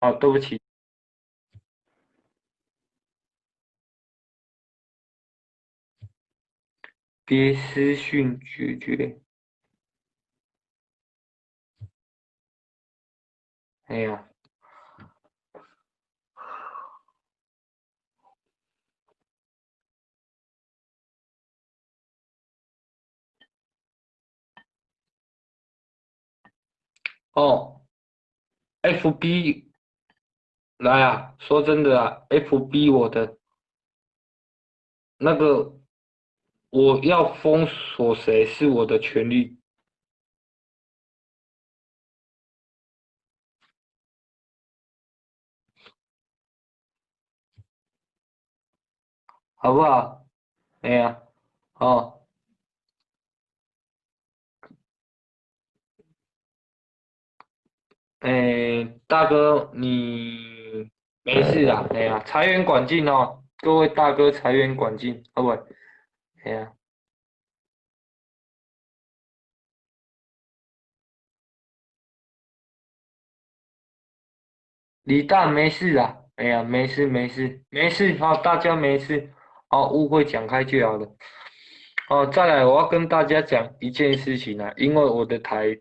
哦，对不起，别私讯解决。哎呀，哦，FB 来啊，说真的啊，FB 我的那个我要封锁谁是我的权利，好不好？哎呀，哦，哎，大哥你没事啦，哎呀，财源广进哦，各位大哥财源广进，好不好？哎呀，李大没事啦，哎呀，没事没事没事，好，大家没事，好，误会讲开就好了。哦，再来，我要跟大家讲一件事情啊，因为我的台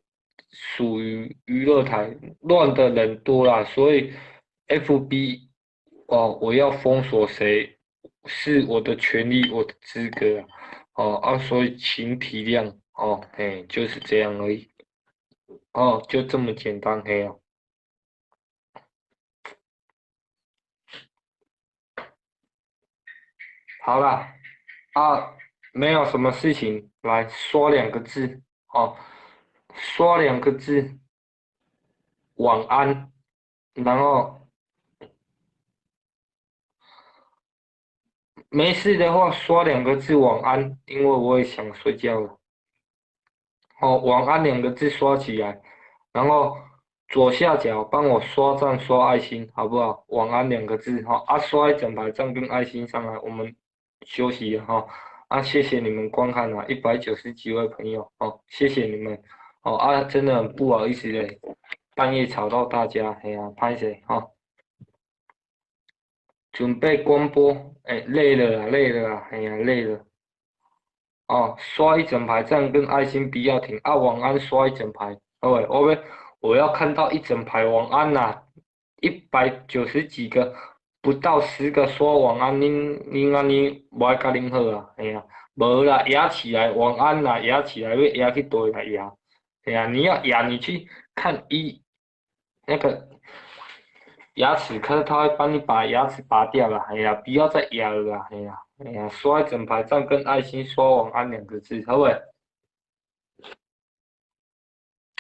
属于娱乐台，乱的人多啦，所以 FB 哦，我要封锁谁是我的权利，我的资格啊，所以请体谅哦，嘿，就是这样而已，哦，就这么简单，嘿哦，好啦，啊，没有什么事情，来说两个字，哦，说两个字，晚安。然后没事的话刷两个字晚安，因为我也想睡觉了。哦，晚安两个字刷起来，然后左下角帮我刷赞刷爱心，好不好？晚安两个字，哈、刷一整排赞跟爱心上来，我们休息了哈。谢谢你们观看了190几位朋友，哦，谢谢你们，真的很不好意思嘞，半夜吵到大家，哎呀，拍谁哈？准备关播，哎，累了啦，累了啦，哎呀，累了。哦，刷一整排赞跟爱心不要停啊！晚安刷一整排，喂，我要看到一整排晚安呐、190几个，不到10个说晚安，恁安尼无爱甲恁好啊？哎呀，无啦，压起来晚安啦，压起来要压去对来压，哎呀，你要压你去看那个牙齿科，他会帮你把牙齿拔掉了。哎呀，不要再压了啦！哎呀，哎呀，刷一整排赞跟爱心，刷晚安两个字，好不好？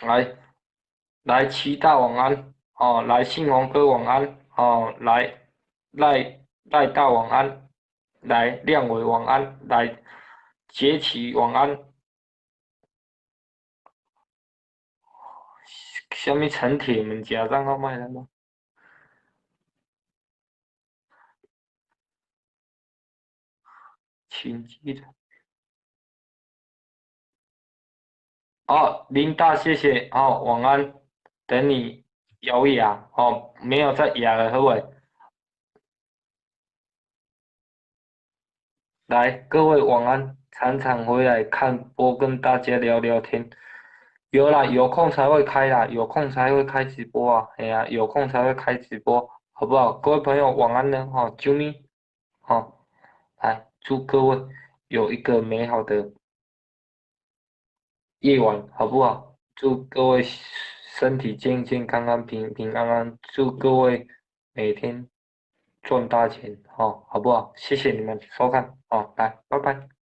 来来，七大晚安，哦，来信宏哥晚安，哦，来赖大晚安，来亮伟晚安，来杰奇晚安，下面陈铁们假账号卖了吗？请记得哦，林大谢谢，哦，晚安，等你摇牙，哦，没有再牙了，各位，来，各位晚安，常常回来看播，跟大家聊聊天。有啦，有空才会开啦，有空才会开直播啊，哎呀，有空才会开直播，好不好？各位朋友晚安呢，哈，啾咪，好，来，祝各位有一个美好的夜晚，好不好？祝各位身体健健康康、平平安安，祝各位每天赚大钱，好不好？谢谢你们收看，来，拜拜。